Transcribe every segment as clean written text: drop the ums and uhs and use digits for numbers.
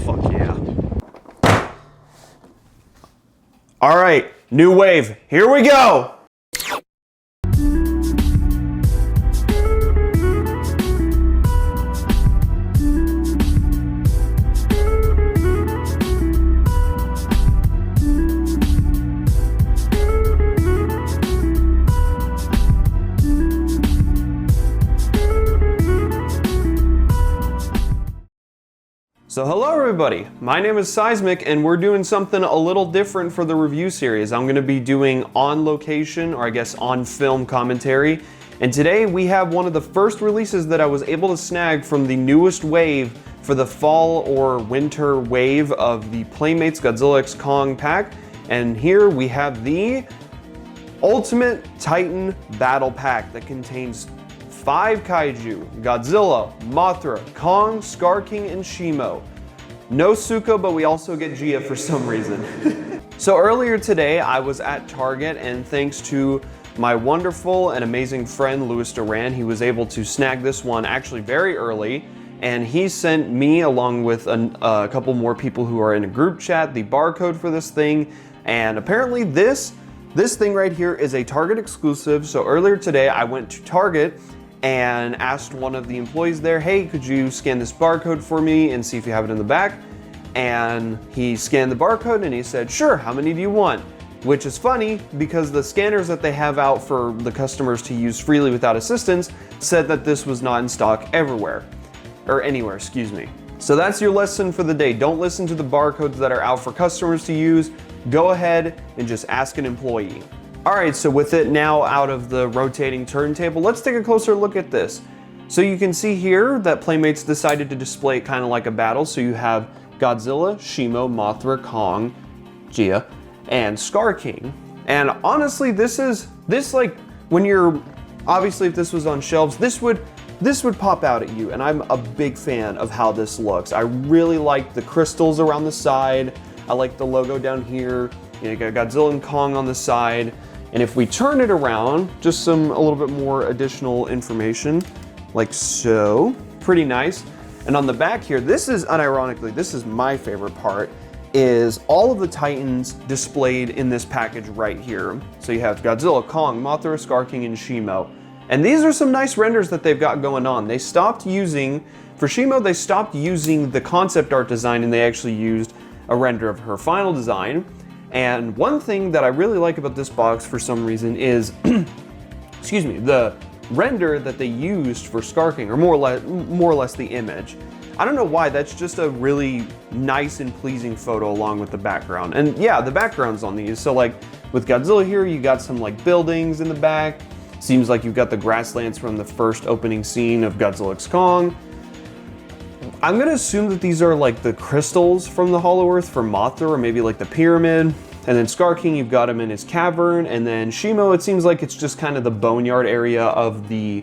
Fuck yeah. All right, new wave. Here we go. So hello everybody, my name is Seismic and we're doing something a little different for the review series. I'm going to be doing on location, or I guess on film commentary, and today we have one of the first releases that I was able to snag from the newest wave for the fall or winter wave of the Playmates Godzilla x Kong pack, and here we have the Ultimate Titan Battle Pack that contains 5 kaiju: Godzilla, Mothra, Kong, Skar King, and Shimo. No Suko, but we also get Jia for some reason. So earlier today, I was at Target, and thanks to my wonderful and amazing friend, Louis Duran, he was able to snag this one actually very early, and he sent me, along with a couple more people who are in a group chat, the barcode for this thing, and apparently this thing right here is a Target exclusive. So earlier today, I went to Target and asked one of the employees there, hey, could you scan this barcode for me and see if you have it in the back? And he scanned the barcode and he said, sure, how many do you want? Which is funny because the scanners that they have out for the customers to use freely without assistance said that this was not in stock everywhere, or anywhere, excuse me. So that's your lesson for the day. Don't listen to the barcodes that are out for customers to use. Go ahead and just ask an employee. All right, so with it now out of the rotating turntable, let's take a closer look at this. So you can see here that Playmates decided to display it kind of like a battle. So you have Godzilla, Shimo, Mothra, Kong, Jia, and Skar King. And honestly, this like, when you're, obviously if this was on shelves, this would pop out at you. And I'm a big fan of how this looks. I really like the crystals around the side. I like the logo down here. You got Godzilla and Kong on the side. And if we turn it around, just a little bit more additional information, like so. Pretty nice. And on the back here, this is, unironically, this is my favorite part, is all of the Titans displayed in this package right here. So you have Godzilla, Kong, Mothra, Skar King, and Shimo. And these are some nice renders that they've got going on. They stopped using, for Shimo, they stopped using the concept art design and they actually used a render of her final design. And one thing that I really like about this box for some reason is, excuse me, the render that they used for Skar King, or more or less the image. I don't know why, that's just a really nice and pleasing photo along with the background. And yeah, the background's on these. So like with Godzilla here, you got some like buildings in the back. Seems like you've got the grasslands from the first opening scene of Godzilla x Kong. I'm gonna assume that these are like the crystals from the Hollow Earth for Mothra, or maybe like the pyramid. And then Skar King, you've got him in his cavern. And then Shimo, it seems like it's just kind of the boneyard area of the,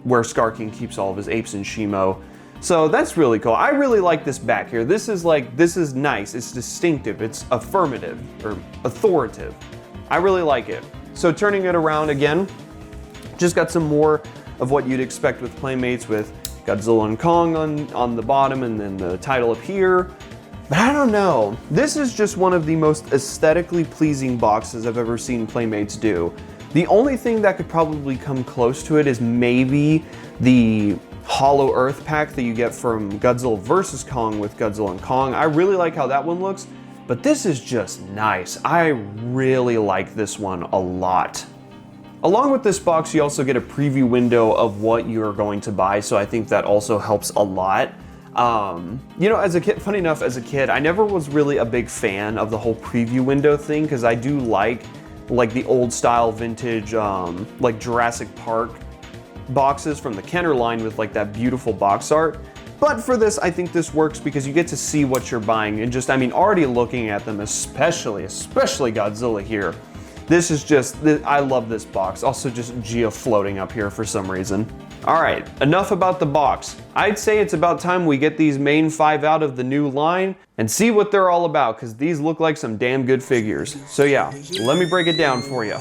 where Skar King keeps all of his apes in Shimo. So that's really cool. I really like this back here. This is nice, it's distinctive, it's affirmative, or authoritative. I really like it. So turning it around again, just got some more of what you'd expect with Playmates, with Godzilla and Kong on the bottom, and then the title up here. But I don't know. This is just one of the most aesthetically pleasing boxes I've ever seen Playmates do. The only thing that could probably come close to it is maybe the Hollow Earth pack that you get from Godzilla vs. Kong with Godzilla and Kong. I really like how that one looks, but this is just nice. I really like this one a lot. Along with this box, you also get a preview window of what you're going to buy, so I think that also helps a lot. You know, as a kid, funny enough, as a kid, I never was really a big fan of the whole preview window thing, because I do like the old style vintage, like Jurassic Park boxes from the Kenner line with like that beautiful box art. But for this, I think this works because you get to see what you're buying, and just, I mean, already looking at them, especially Godzilla here. This is just, I love this box. Also just Jia floating up here for some reason. All right, enough about the box. I'd say it's about time we get these main 5 out of the new line and see what they're all about, because these look like some damn good figures. So yeah, let me break it down for you.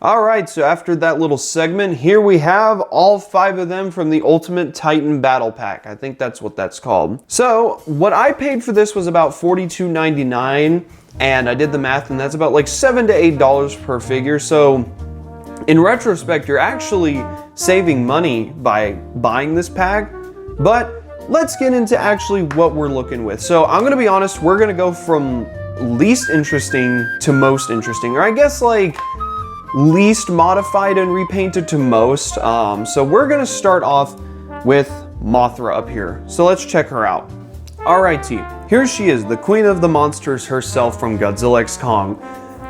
Alright, so after that little segment, here we have all 5 of them from the Ultimate Titan Battle Pack. I think that's what that's called. So, what I paid for this was about $42.99, and I did the math, and that's about like $7 to $8 per figure. So, in retrospect, you're actually saving money by buying this pack, but let's get into actually what we're looking with. So, I'm gonna be honest, we're gonna go from least interesting to most interesting, or I guess like least modified and repainted to most. So we're gonna start off with Mothra up here. So let's check her out. Alrighty, here she is, the queen of the monsters herself from Godzilla x Kong.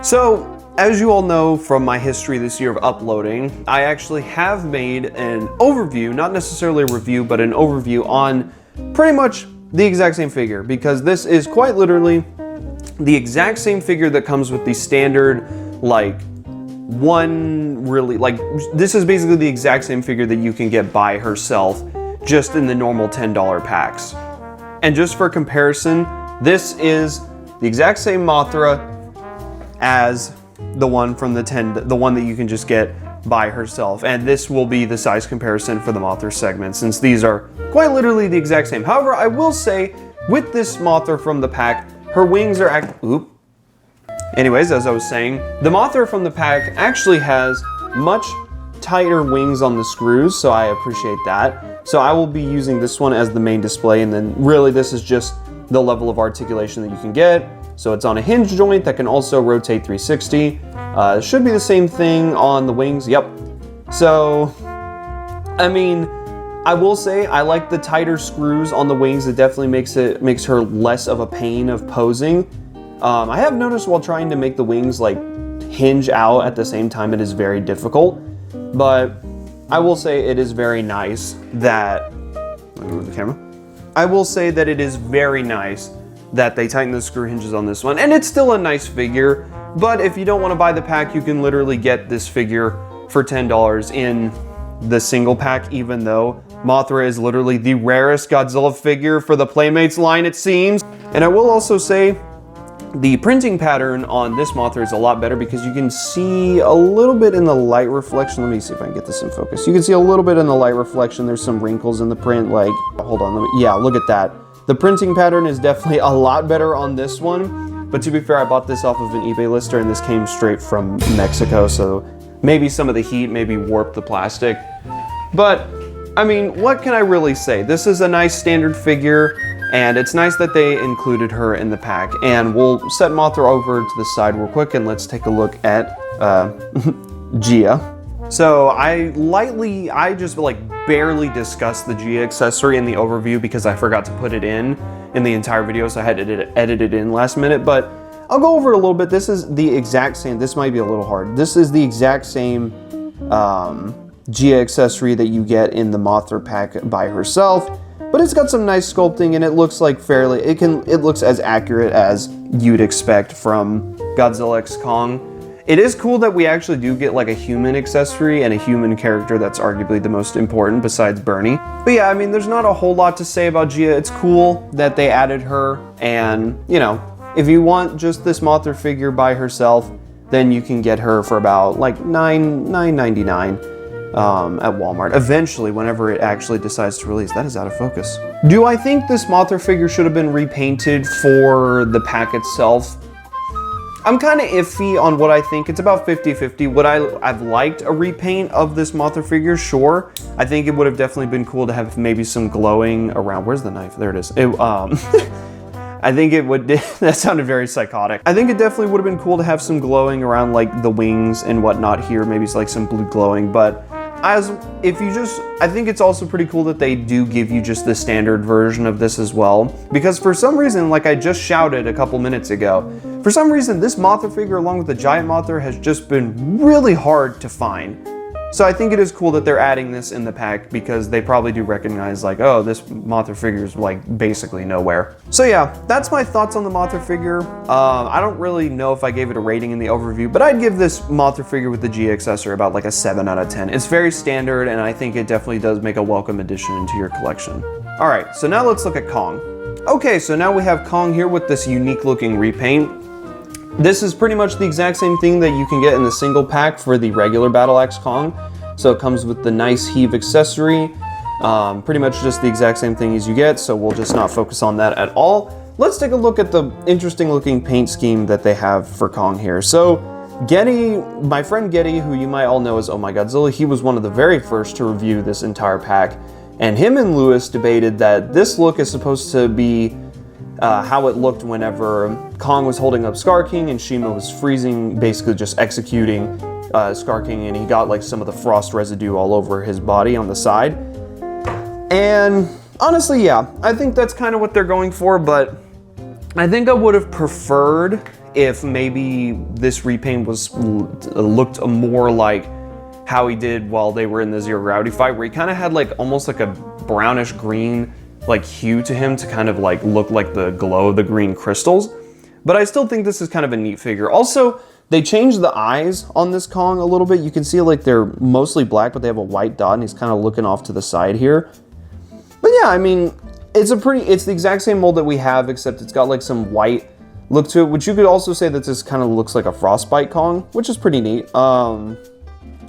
So, as you all know from my history this year of uploading, I actually have made an overview, not necessarily a review, but an overview on pretty much the exact same figure, because this is quite literally the exact same figure that comes with the standard, like, this is basically the exact same figure that you can get by herself, just in the normal $10 packs. And just for comparison, this is the exact same Mothra as the one from the one that you can just get by herself. And this will be the size comparison for the Mothra segment, since these are quite literally the exact same. However, I will say, with this Mothra from the pack, her wings are Anyways, as I was saying, the Mothra from the pack actually has much tighter wings on the screws, so I appreciate that. So I will be using this one as the main display, and then really this is just the level of articulation that you can get. So it's on a hinge joint that can also rotate 360. It should be the same thing on the wings, yep. So, I mean, I will say I like the tighter screws on the wings. It definitely makes her less of a pain of posing. I have noticed while trying to make the wings like hinge out at the same time, it is very difficult, but I will say it is very nice that, let me move the camera. I will say that it is very nice that they tighten the screw hinges on this one, and it's still a nice figure, but if you don't want to buy the pack, you can literally get this figure for $10 in the single pack, even though Mothra is literally the rarest Godzilla figure for the Playmates line, it seems. And I will also say, the printing pattern on this Mothra is a lot better because you can see a little bit in the light reflection. Let me see if I can get this in focus. You can see a little bit in the light reflection. There's some wrinkles in the print, like, hold on, yeah, look at that. The printing pattern is definitely a lot better on this one, but to be fair, I bought this off of an eBay lister and this came straight from Mexico, so maybe some of the heat maybe warped the plastic. But, I mean, what can I really say? This is a nice standard figure, and it's nice that they included her in the pack. And we'll set Mothra over to the side real quick and let's take a look at Jia. So I just like barely discussed the Jia accessory in the overview because I forgot to put it in the entire video, so I had to edit it in last minute, but I'll go over it a little bit. This is the exact same, this might be a little hard. This is the exact same Jia accessory that you get in the Mothra pack by herself. But it's got some nice sculpting and it looks like it looks as accurate as you'd expect from Godzilla x Kong. It is cool that we actually do get like a human accessory and a human character that's arguably the most important besides Bernie. But yeah, I mean, there's not a whole lot to say about Jia. It's cool that they added her, and you know, if you want just this Mothra figure by herself, then you can get her for about like $9.99. At Walmart eventually, whenever it actually decides to release. That is out of focus. Do I think this Mothra figure should have been repainted for the pack itself? I'm kind of iffy on what I think. It's about 50-50. Would I've liked a repaint of this Mothra figure? Sure. I think it would have definitely been cool to have maybe some glowing around. Where's the knife? There it is. I think it would, that sounded very psychotic. I think it definitely would have been cool to have some glowing around like the wings and whatnot here. Maybe it's like some blue glowing, but I think it's also pretty cool that they do give you just the standard version of this as well. Because for some reason, like I just shouted a couple minutes ago, for some reason this Mothra figure along with the giant Mothra has just been really hard to find. So I think it is cool that they're adding this in the pack because they probably do recognize like, oh, this Mothra figure is like basically nowhere. So yeah, that's my thoughts on the Mothra figure. I don't really know if I gave it a rating in the overview, but I'd give this Mothra figure with the G accessory about like a 7 out of 10. It's very standard and I think it definitely does make a welcome addition into your collection. All right, so now let's look at Kong. Okay, so now we have Kong here with this unique looking repaint. This is pretty much the exact same thing that you can get in the single pack for the regular Battle Axe Kong. So it comes with the nice heave accessory, pretty much just the exact same thing as you get, so we'll just not focus on that at all. Let's take a look at the interesting looking paint scheme that they have for Kong here. So Getty, my friend Getty, who you might all know as Oh My Godzilla, he was one of the very first to review this entire pack, and him and Lewis debated that this look is supposed to be how it looked whenever Kong was holding up Skar King and Shimo was freezing, basically just executing Skar King, and he got like some of the frost residue all over his body on the side. And honestly, yeah, I think that's kind of what they're going for, but I think I would have preferred if maybe this repaint was looked more like how he did while they were in the zero gravity fight, where he kind of had like almost like a brownish green like hue to him to kind of like look like the glow of the green crystals. But I still think this is kind of a neat figure. Also, they changed the eyes on this Kong a little bit. You can see like they're mostly black, but they have a white dot, and he's kind of looking off to the side here. But yeah, I mean, it's the exact same mold that we have, except it's got like some white look to it, which you could also say that this kind of looks like a frostbite Kong, which is pretty neat. Got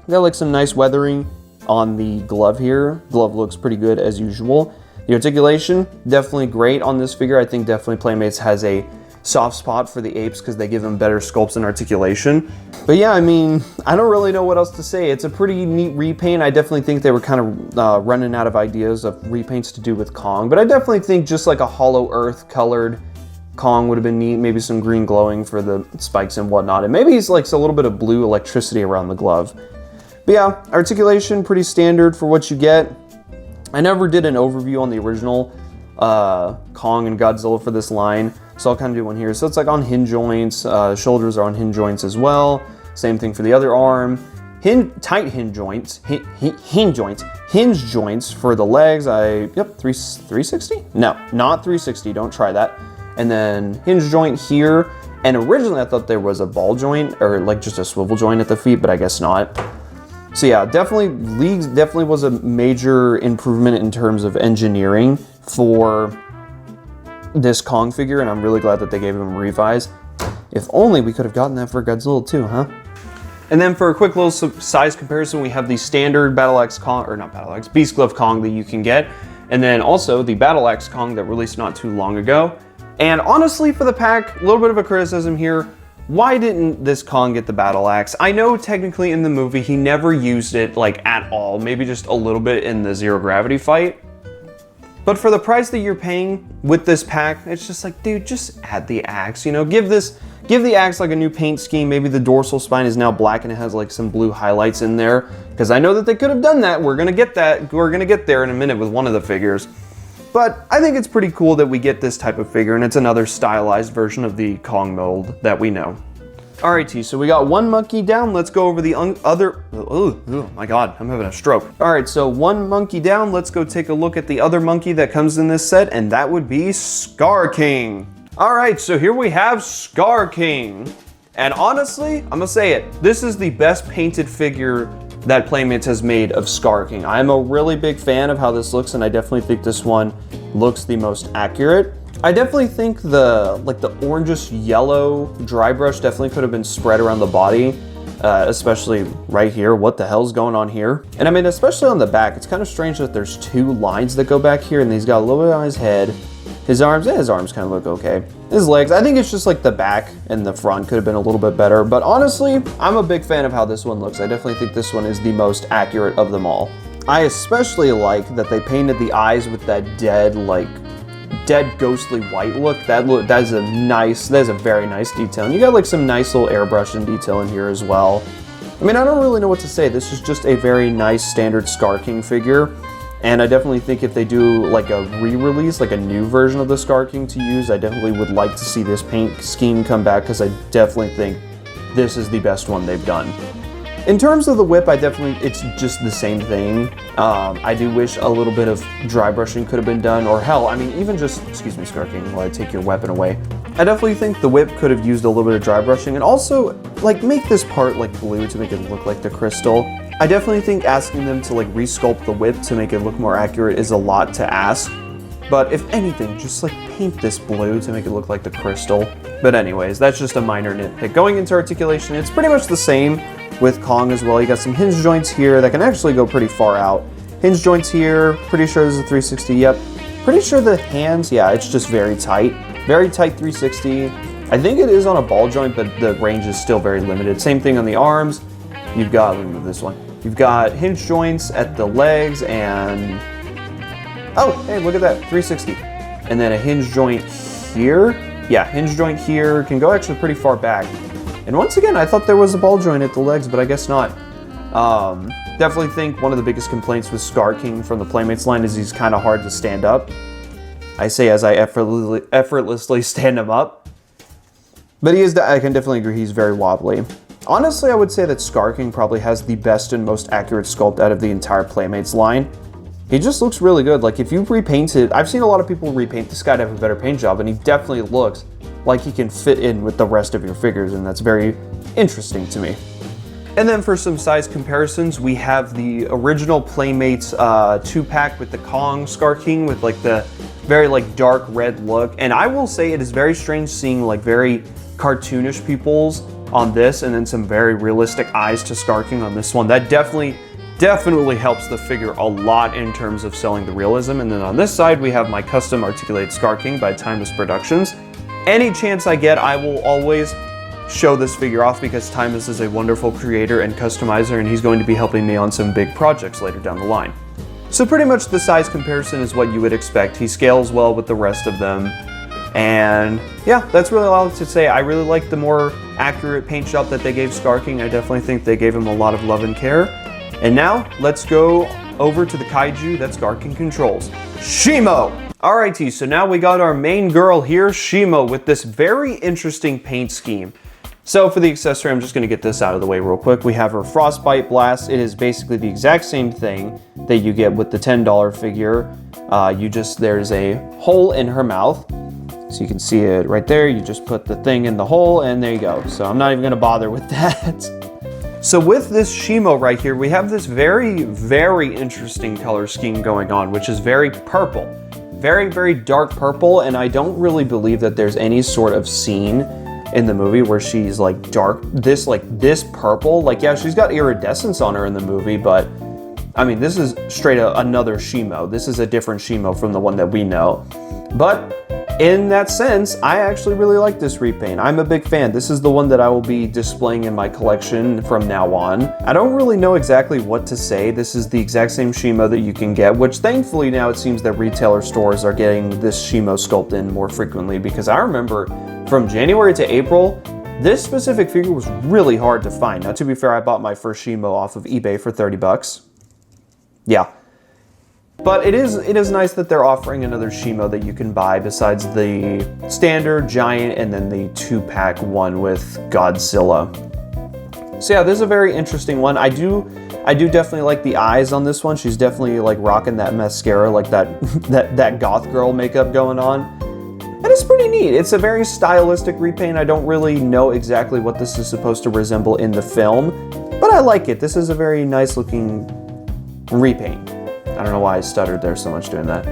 like some nice weathering on the glove here. Glove looks pretty good as usual. The articulation, definitely great on this figure. I think definitely Playmates has a soft spot for the apes because they give them better sculpts and articulation. But yeah, I mean, I don't really know what else to say. It's a pretty neat repaint. I definitely think they were kind of running out of ideas of repaints to do with Kong, but I definitely think just like a hollow earth colored Kong would have been neat. Maybe some green glowing for the spikes and whatnot. And maybe he's like a little bit of blue electricity around the glove. But yeah, articulation, pretty standard for what you get. I never did an overview on the original Kong and Godzilla for this line, so I'll kind of do one here. So it's like on hinge joints, shoulders are on hinge joints as well. Same thing for the other arm. Tight hinge joints, hinge joints for the legs. 360? No, not 360, don't try that. And then hinge joint here. And originally I thought there was a ball joint or like just a swivel joint at the feet, but I guess not. So yeah, definitely was a major improvement in terms of engineering for this Kong figure, and I'm really glad that they gave him a revise. If only we could have gotten that for Godzilla too, huh? And then for a quick little size comparison, we have the standard Battle Axe Kong, or not Battle Axe, Beast Glove Kong that you can get, and then also the Battle Axe Kong that released not too long ago. And honestly, for the pack, a little bit of a criticism here. Why didn't this Kong get the battle axe? I know technically in the movie he never used it like at all, maybe just a little bit in the zero gravity fight. But for the price that you're paying with this pack, it's just like, dude, just add the axe, you know, give the axe like a new paint scheme. Maybe the dorsal spine is now black and it has like some blue highlights in there, because I know that they could have done that. We're gonna get there in a minute with one of the figures. But I think it's pretty cool that we get this type of figure, and it's another stylized version of the Kong mold that we know. Alright, T, so we got one monkey down. Let's go over the other... Oh my god, I'm having a stroke. Alright, so one monkey down. Let's go take a look at the other monkey that comes in this set, and that would be Skar King. Alright, so here we have Skar King. And honestly, I'm gonna say it, this is the best painted figure that Playmates has made of Skar King. I'm a really big fan of how this looks, and I definitely think this one looks the most accurate. I definitely think the orangish yellow dry brush definitely could have been spread around the body, especially right here. What the hell's going on here? And I mean, especially on the back, it's kind of strange that there's two lines that go back here, and he's got a little bit on his head. His arms kind of look okay. His legs, I think it's just like the back and the front could have been a little bit better, but honestly, I'm a big fan of how this one looks. I definitely think this one is the most accurate of them all. I especially like that they painted the eyes with that dead ghostly white look. That is a very nice detail. And you got like some nice little airbrush and detail in here as well. I mean, I don't really know what to say. This is just a very nice standard Skar King figure. And I definitely think if they do like a re-release, like a new version of the Skar King to use, I definitely would like to see this paint scheme come back, because I definitely think this is the best one they've done. In terms of the whip, it's just the same thing. I do wish a little bit of dry brushing could have been done, or hell, I mean, even just, excuse me, Skar King, while I take your weapon away. I definitely think the whip could have used a little bit of dry brushing, and also, like, make this part, like, blue to make it look like the crystal. I definitely think asking them to, like, resculpt the whip to make it look more accurate is a lot to ask. But if anything, just like paint this blue to make it look like the crystal. But anyways, that's just a minor nitpick. Going into articulation, it's pretty much the same with Kong as well. You got some hinge joints here that can actually go pretty far out. Hinge joints here, pretty sure this is a 360, yep. Pretty sure the hands, yeah, it's just very tight. Very tight 360. I think it is on a ball joint, but the range is still very limited. Same thing on the arms. You've got, let me move this one. You've got hinge joints at the legs and, oh, hey, look at that, 360. And then a hinge joint here. Yeah, hinge joint here, can go actually pretty far back. And once again, I thought there was a ball joint at the legs, but I guess not. Definitely think one of the biggest complaints with Skar King from the Playmates line is he's kind of hard to stand up. I say as I effortlessly stand him up. But he is, I can definitely agree, he's very wobbly. Honestly, I would say that Skar King probably has the best and most accurate sculpt out of the entire Playmates line. He just looks really good. Like if you repaint it, I've seen a lot of people repaint this guy to have a better paint job, and he definitely looks like he can fit in with the rest of your figures, and that's very interesting to me. And then for some size comparisons, we have the original Playmates 2-pack with the Kong Skar King with like the very like dark red look. And I will say it is very strange seeing like very cartoonish peoples on this and then some very realistic eyes to Skar King on this one. That definitely helps the figure a lot in terms of selling the realism. And then on this side, we have my custom articulated Skar King by Timeless Productions. Any chance I get, I will always show this figure off because Timeless is a wonderful creator and customizer, and he's going to be helping me on some big projects later down the line. So pretty much the size comparison is what you would expect. He scales well with the rest of them. And yeah, that's really all to say. I really like the more accurate paint job that they gave Skar King. I definitely think they gave him a lot of love and care. And now let's go over to the kaiju that Skar King controls, Shimo. Alrighty, so now we got our main girl here, Shimo, with this very interesting paint scheme. So for the accessory, I'm just gonna get this out of the way real quick. We have her Frostbite Blast. It is basically the exact same thing that you get with the $10 figure. There's a hole in her mouth. So you can see it right there. You just put the thing in the hole and there you go. So I'm not even gonna bother with that. So with this Shimo right here, we have this very, very interesting color scheme going on, which is very purple. Very, very dark purple, and I don't really believe that there's any sort of scene in the movie where she's like dark, this purple. Like, yeah, she's got iridescence on her in the movie, but I mean, this is straight up another Shimo. This is a different Shimo from the one that we know. But in that sense, I actually really like this repaint. I'm a big fan. This is the one that I will be displaying in my collection from now on. I don't really know exactly what to say. This is the exact same Shimo that you can get, which thankfully now it seems that retailer stores are getting this Shimo sculpt in more frequently, because I remember from January to April, this specific figure was really hard to find. Now, to be fair, I bought my first Shimo off of eBay for 30 bucks. Yeah. But it is nice that they're offering another Shimo that you can buy besides the standard, giant, and then the 2-pack one with Godzilla. So yeah, this is a very interesting one. I do definitely like the eyes on this one. She's definitely like rocking that mascara, like that goth girl makeup going on. And it's pretty neat. It's a very stylistic repaint. I don't really know exactly what this is supposed to resemble in the film, but I like it. This is a very nice looking repaint. I don't know why I stuttered there so much doing that.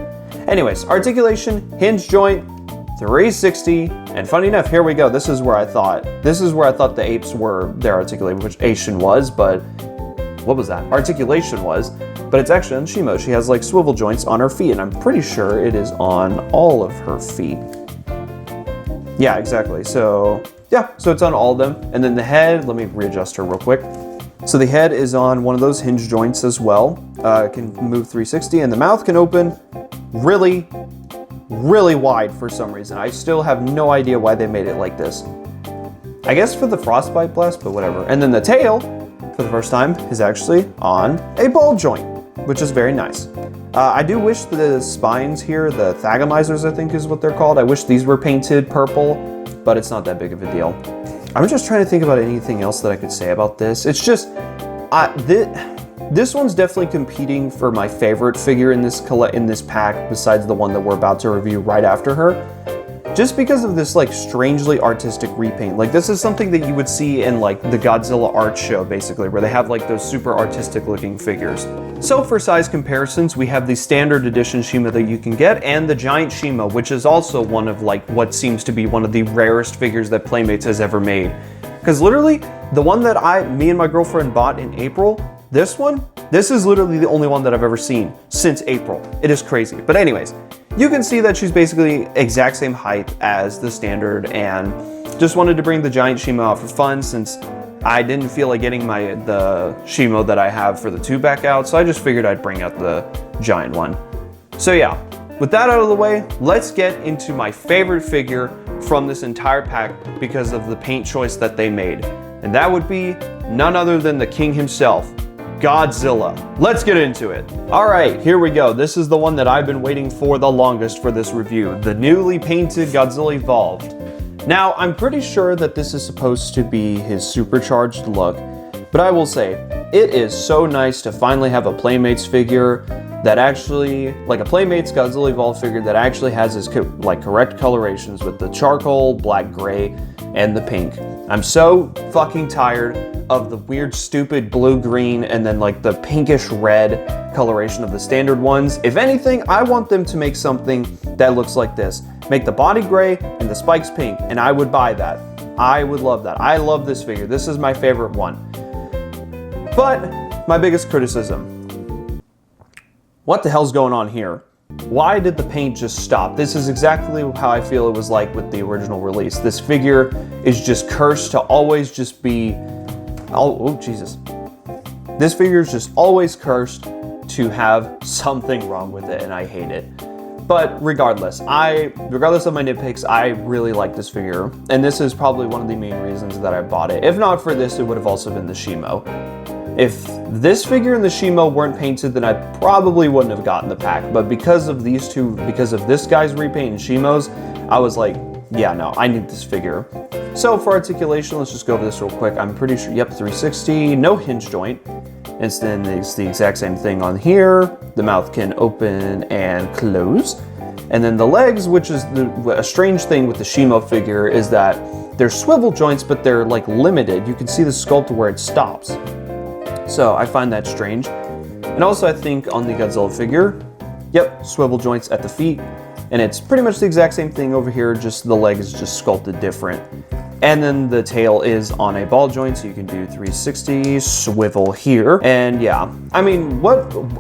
Anyways, articulation, hinge joint, 360, and funny enough, here we go. This is where I thought the apes were, their articulation was, but what was that? Articulation was, but it's actually on Shimo. She has like swivel joints on her feet, and I'm pretty sure it is on all of her feet. Yeah, exactly. So yeah, so it's on all of them. And then the head, let me readjust her real quick. So the head is on one of those hinge joints as well. It can move 360, and the mouth can open really, really wide for some reason. I still have no idea why they made it like this. I guess for the Frostbite Blast, but whatever. And then the tail, for the first time, is actually on a ball joint, which is very nice. I do wish the spines here, the thagomizers I think is what they're called, I wish these were painted purple, but it's not that big of a deal. I'm just trying to think about anything else that I could say about this. It's just, this one's definitely competing for my favorite figure in this pack, besides the one that we're about to review right after her. Just because of this like strangely artistic repaint. Like this is something that you would see in like the Godzilla art show, basically, where they have like those super artistic looking figures. So for size comparisons, we have the standard edition Shimo that you can get and the giant Shimo, which is also one of like what seems to be one of the rarest figures that Playmates has ever made. Because literally, the one that me and my girlfriend bought in April, this is literally the only one that I've ever seen since April. It is crazy. But anyways, you can see that she's basically exact same height as the standard, and just wanted to bring the giant Shimo out for fun since I didn't feel like getting the Shimo that I have for the 2-pack out, so I just figured I'd bring out the giant one. So yeah, with that out of the way, let's get into my favorite figure from this entire pack because of the paint choice that they made. And that would be none other than the king himself, Godzilla. Let's get into it. All right, here we go. This is the one that I've been waiting for the longest for this review, the newly painted Godzilla Evolved. Now, I'm pretty sure that this is supposed to be his supercharged look, but I will say, it is so nice to finally have a Playmates figure that actually, like a Playmates Godzilla Evolved figure that actually has his correct colorations with the charcoal, black, gray, and the pink. I'm so fucking tired of the weird, stupid blue-green and then like the pinkish red coloration of the standard ones. If anything, I want them to make something that looks like this. Make the body gray and the spikes pink, and I would buy that. I would love that. I love this figure. This is my favorite one. But my biggest criticism, what the hell's going on here? Why did the paint just stop? This is exactly how I feel it was like with the original release. This figure is just cursed to always just be, oh Jesus. This figure is just always cursed to have something wrong with it, and I hate it. But regardless of my nitpicks, I really like this figure, and this is probably one of the main reasons that I bought it. If not for this, it would have also been the Shimo. If this figure and the Shimo weren't painted, then I probably wouldn't have gotten the pack, but because of these two, because of this guy's repaint and Shimo's, I was like, yeah, no, I need this figure. So for articulation, let's just go over this real quick. I'm pretty sure, yep, 360, no hinge joint. And then it's the exact same thing on here. The mouth can open and close. And then the legs, which is a strange thing with the Shimo figure, is that they're swivel joints, but they're like limited. You can see the sculpt where it stops. So I find that strange. And also I think on the Godzilla figure, yep, swivel joints at the feet. And it's pretty much the exact same thing over here, just the leg is just sculpted different. And then the tail is on a ball joint, so you can do 360, swivel here. And yeah, I mean,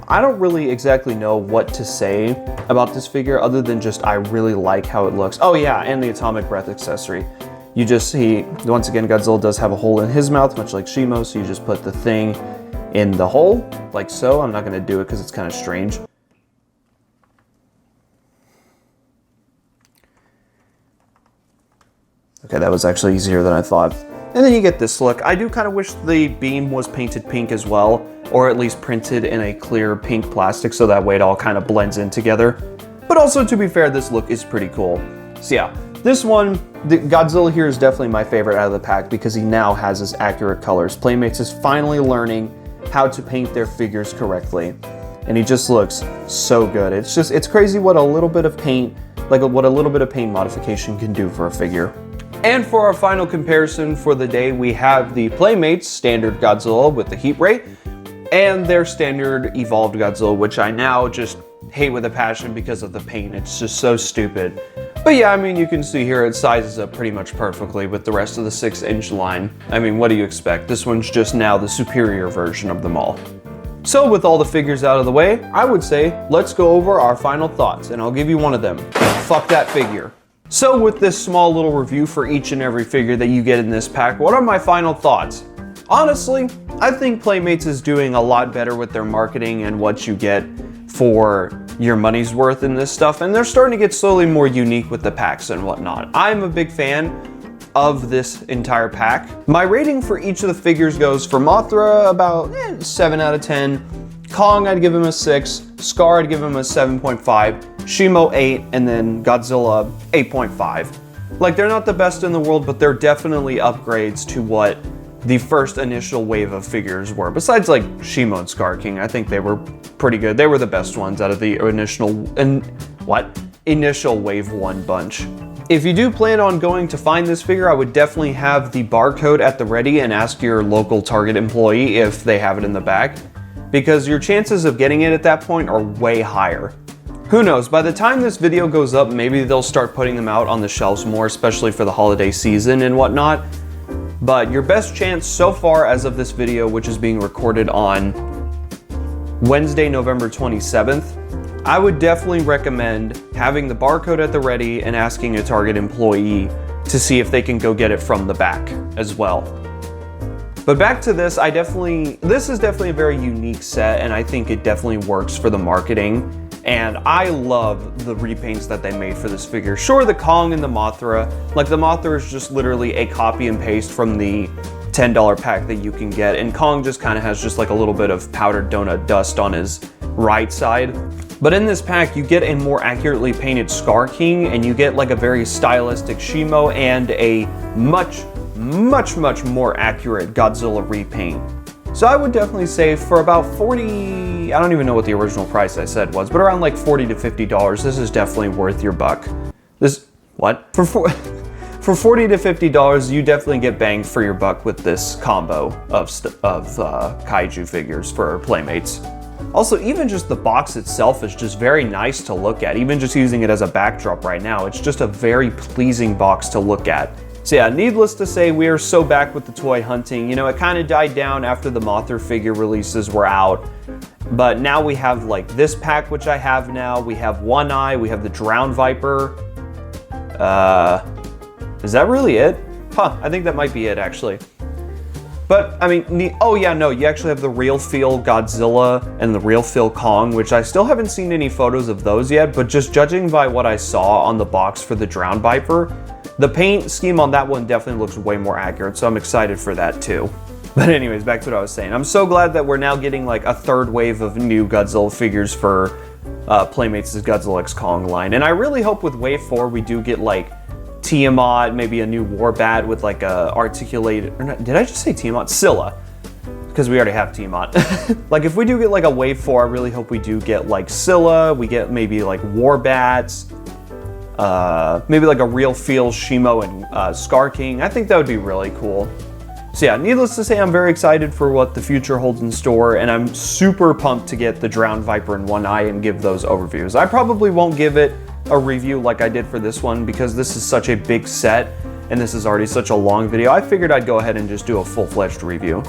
I don't really exactly know what to say about this figure other than just I really like how it looks. Oh yeah, and the atomic breath accessory. You just see, once again, Godzilla does have a hole in his mouth, much like Shimo, so you just put the thing in the hole, like so. I'm not gonna do it because it's kind of strange. Okay, that was actually easier than I thought. And then you get this look. I do kind of wish the beam was painted pink as well, or at least printed in a clear pink plastic so that way it all kind of blends in together. But also, to be fair, this look is pretty cool. So yeah, this one, the Godzilla here is definitely my favorite out of the pack because he now has his accurate colors. Playmates is finally learning how to paint their figures correctly. And he just looks so good. It's crazy what a little bit of paint, what a little bit of paint modification can do for a figure. And for our final comparison for the day, we have the Playmates standard Godzilla with the heat ray and their standard evolved Godzilla, which I now just hate with a passion because of the paint. It's just so stupid. But yeah, I mean, you can see here it sizes up pretty much perfectly with the rest of the 6-inch line. I mean, what do you expect? This one's just now the superior version of them all. So with all the figures out of the way, I would say, let's go over our final thoughts, and I'll give you one of them. Fuck that figure. So with this small little review for each and every figure that you get in this pack, what are my final thoughts? Honestly, I think Playmates is doing a lot better with their marketing and what you get for your money's worth in this stuff, and they're starting to get slowly more unique with the packs and whatnot. I'm a big fan of this entire pack. My rating for each of the figures goes for Mothra about 7 out of 10. Kong, I'd give him a 6. Skar, I'd give him a 7.5. Shimo 8, and then Godzilla 8.5. Like, they're not the best in the world, but they're definitely upgrades to what the first initial wave of figures were. Besides like Shimo and Skar King, I think they were pretty good. They were the best ones out of the initial wave 1 bunch. If you do plan on going to find this figure, I would definitely have the barcode at the ready and ask your local Target employee if they have it in the back. because your chances of getting it at that point are way higher. Who knows, by the time this video goes up, maybe they'll start putting them out on the shelves more, especially for the holiday season and whatnot. But your best chance so far as of this video, which is being recorded on Wednesday, November 27th, I would definitely recommend having the barcode at the ready and asking a Target employee to see if they can go get it from the back as well. But back to this, this is definitely a very unique set, and I think it definitely works for the marketing. And I love the repaints that they made for this figure. Sure, the Kong and the Mothra, like the Mothra is just literally a copy and paste from the $10 pack that you can get, and Kong just kind of has just like a little bit of powdered donut dust on his right side. But in this pack, you get a more accurately painted Skar King, and you get like a very stylistic Shimo and a much more accurate Godzilla repaint. So I would definitely say for about 40, I don't even know what the original price I said was, but around like $40 to $50, this is definitely worth your buck. What? For $40 to $50, you definitely get bang for your buck with this combo of kaiju figures for Playmates. Also, even just the box itself is just very nice to look at. Even just using it as a backdrop right now, it's just a very pleasing box to look at. So yeah, needless to say, we are so back with the toy hunting. You know, it kind of died down after the Mothra figure releases were out. But now we have like this pack, which I have now. We have One Eye, we have the Drowned Viper. Is that really it? Huh, I think that might be it actually. But I mean, oh yeah, no, you actually have the real feel Godzilla and the real feel Kong, which I still haven't seen any photos of those yet, but just judging by what I saw on the box for the Drowned Viper, the paint scheme on that one definitely looks way more accurate, so I'm excited for that too. But anyways, back to what I was saying. I'm so glad that we're now getting like a third wave of new Godzilla figures for Playmates' Godzilla x Kong line. And I really hope with wave 4 we do get like Tiamat, maybe a new Warbat with like a articulated, or not, did I just say Tiamat? Scylla. Because we already have Tiamat. Like if we do get like a wave 4, I really hope we do get like Scylla, we get maybe like Warbats, maybe like a real feel Shimo and Skar King. I think that would be really cool. So yeah, needless to say, I'm very excited for what the future holds in store, and I'm super pumped to get the Drowned Viper and One Eye and give those overviews. I probably won't give it a review like I did for this one because this is such a big set and this is already such a long video. I figured I'd go ahead and just do a full-fledged review.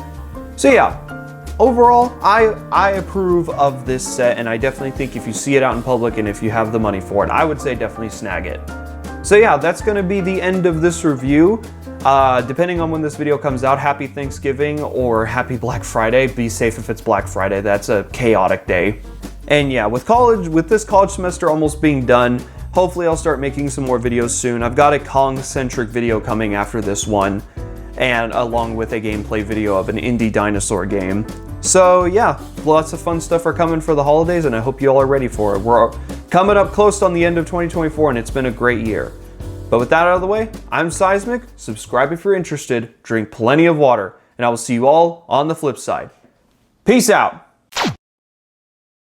So yeah, overall, I approve of this set, and I definitely think if you see it out in public and if you have the money for it, I would say definitely snag it. So yeah, that's gonna be the end of this review. Depending on when this video comes out, happy Thanksgiving or happy Black Friday. Be safe if it's Black Friday, that's a chaotic day. And yeah, with this college semester almost being done, hopefully I'll start making some more videos soon. I've got a Kong-centric video coming after this one, and along with a gameplay video of an indie dinosaur game. So yeah, lots of fun stuff are coming for the holidays, and I hope you all are ready for it. We're coming up close on the end of 2024, and it's been a great year. But with that out of the way, I'm Seismic. Subscribe if you're interested, drink plenty of water, and I will see you all on the flip side. Peace out.